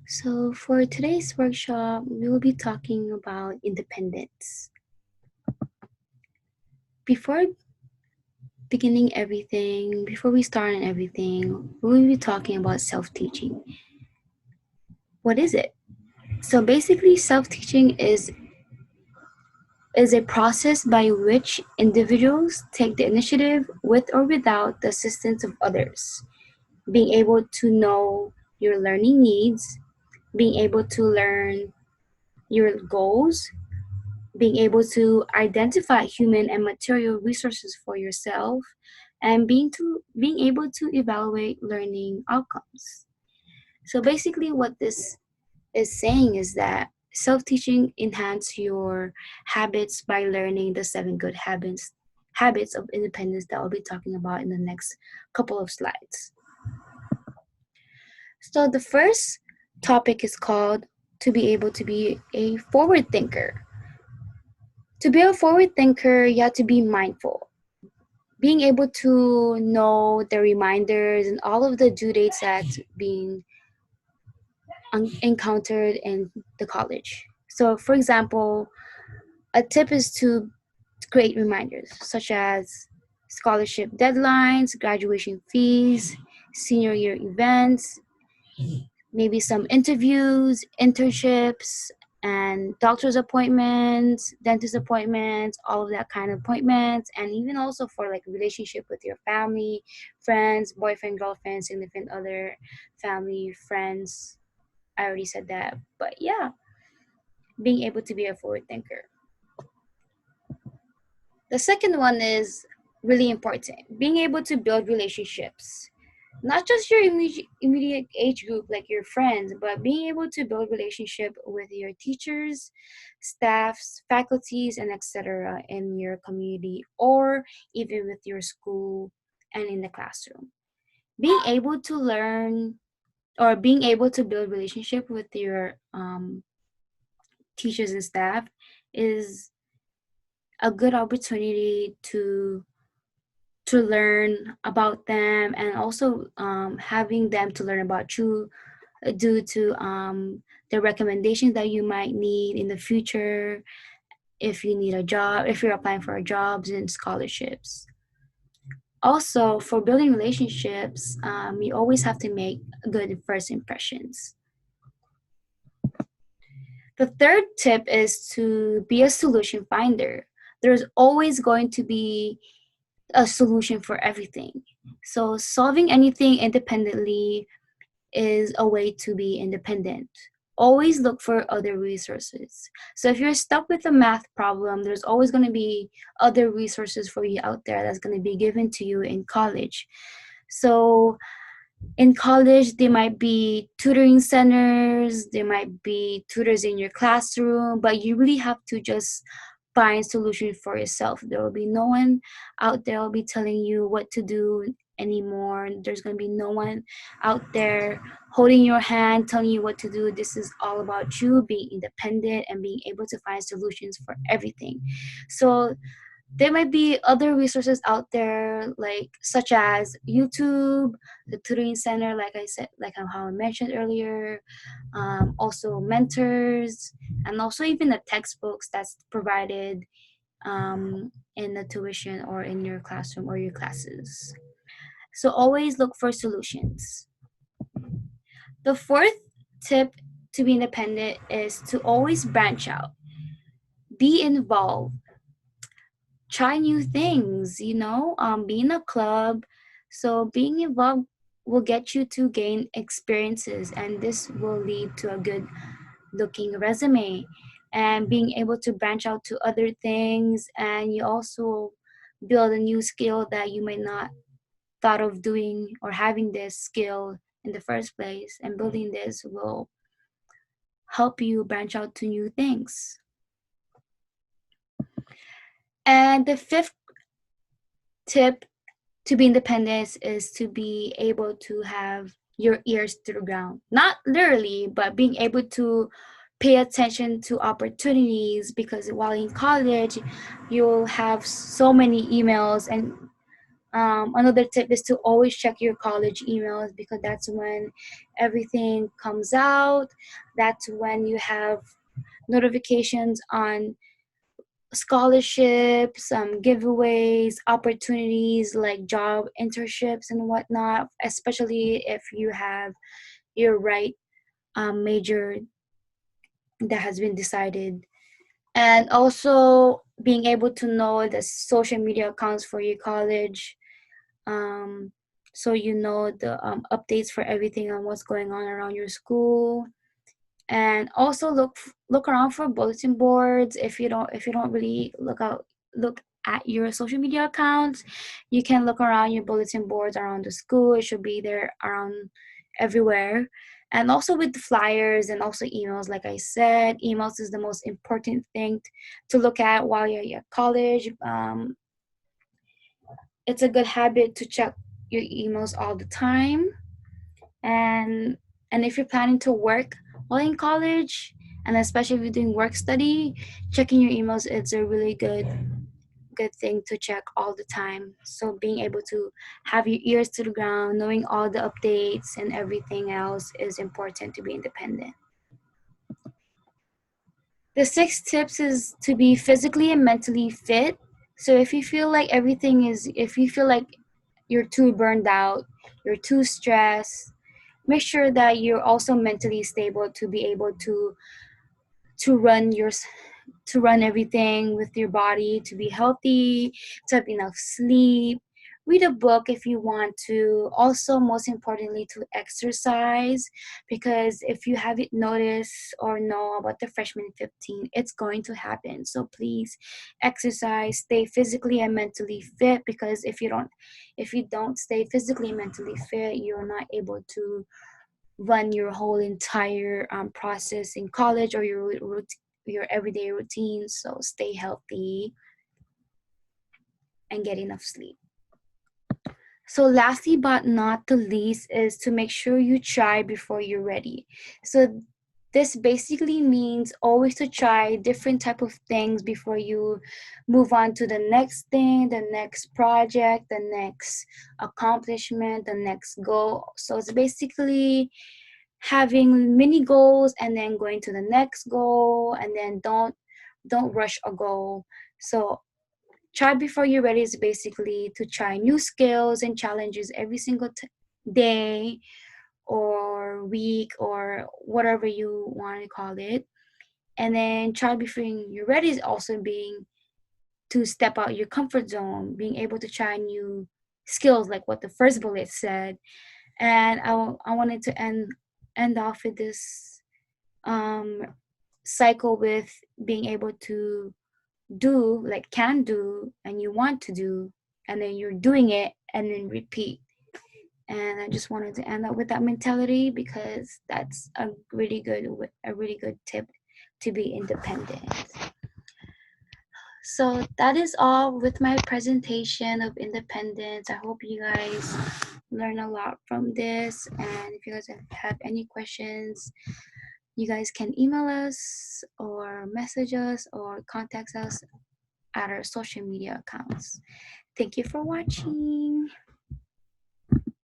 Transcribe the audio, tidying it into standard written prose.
So for today's workshop, we will be talking about independence. Before beginning everything, before we start on everything, we will be talking about self-teaching. What is it? So basically, self-teaching is a process by which individuals take the initiative with or without the assistance of others. Being able to know your learning needs, being able to learn your goals, being able to identify human and material resources for yourself, and being able to evaluate learning outcomes. So basically what this is saying is that self-teaching enhance your habits by learning the 7 good habits of independence that I'll be talking about in the next couple of slides. So the first topic is called to be able to be a forward thinker. To be a forward thinker, you have to be mindful. Being able to know the reminders and all of the due dates that's being encountered in the college. So, for example, a tip is to create reminders such as scholarship deadlines, graduation fees, senior year events, maybe some interviews, internships, and doctor's appointments, dentist appointments, all of that kind of appointments, and even also for like relationship with your family, friends, boyfriend, girlfriend, significant other, family, friends. I already said that, but yeah, being able to be a forward thinker. The second one is really important, being able to build relationships. Not just your immediate age group like your friends, but being able to build relationship with your teachers, staffs, faculties, and etc. in your community or even with your school and in the classroom. Being able to learn or being able to build relationship with your teachers and staff is a good opportunity to learn about them and also having them to learn about you due to the recommendations that you might need in the future if you need a job, if you're applying for jobs and scholarships. Also, for building relationships, you always have to make good first impressions. The third tip is to be a solution finder. There's always going to be a solution for everything. So solving anything independently is a way to be independent. Always look for other resources. So if you're stuck with a math problem, there's always going to be other resources for you out there that's going to be given to you in college. So in college, there might be tutoring centers, there might be tutors in your classroom, but you really have to just find solutions for yourself. There will be no one out there will be telling you what to do anymore. There's going to be no one out there holding your hand, telling you what to do. This is all about you being independent and being able to find solutions for everything. So there might be other resources out there like such as YouTube, the tutoring center, like I said, like how I mentioned earlier, also mentors, and also even the textbooks that's provided in the tuition or in your classroom or your classes. So always look for solutions. The fourth tip to be independent is to always branch out, be involved, try new things, be in a club. So being involved will get you to gain experiences, and this will lead to a good looking resume and being able to branch out to other things, and you also build a new skill that you might not thought of doing or having this skill in the first place, and building this will help you branch out to new things. And the fifth tip to be independent is to be able to have your ears to the ground. Not literally, but being able to pay attention to opportunities, because while in college you'll have so many emails. And another tip is to always check your college emails, because that's when everything comes out. That's when you have notifications on scholarships, giveaways, opportunities like job internships and whatnot, especially if you have your right major that has been decided. And also being able to know the social media accounts for your college, um, so you know the updates for everything on what's going on around your school. And also look around for bulletin boards. If you don't really look at your social media accounts, you can look around your bulletin boards around the school. It should be there around everywhere. And also with the flyers and also emails, like I said, emails is the most important thing to look at while you're at college. It's a good habit to check your emails all the time. And and if you're planning to work while in college, and especially if you're doing work study, checking your emails is a really good thing to check all the time. So being able to have your ears to the ground, knowing all the updates and everything else is important to be independent. The sixth tips is to be physically and mentally fit. So if you feel like you're too burned out, you're too stressed, make sure that you're also mentally stable to be able to run your to run everything with your body, to be healthy, to have enough sleep. Read a book if you want to. Also, most importantly, to exercise, because if you haven't noticed or know about the freshman 15, it's going to happen. So please exercise, stay physically and mentally fit, because if you don't stay physically and mentally fit, you're not able to run your whole entire process in college or your everyday routine. So stay healthy and get enough sleep. So lastly but not the least is to make sure you try before you're ready. So this basically means always to try different type of things before you move on to the next thing, the next project, the next accomplishment, the next goal. So it's basically having mini goals and then going to the next goal, and then don't rush a goal. So try before you're ready is basically to try new skills and challenges every single day or week or whatever you want to call it. And then try before you're ready is also being to step out your comfort zone, being able to try new skills like what the first bullet said. And I wanted to end off with this um cycle with being able to do, like can do, and you want to do, and then you're doing it and then repeat. And I just wanted to end up with that mentality, because that's a really good tip to be independent. So that is all with my presentation of independence. I hope you guys learn a lot from this, and if you guys have any questions, you guys can email us or message us or contact us at our social media accounts. Thank you for watching.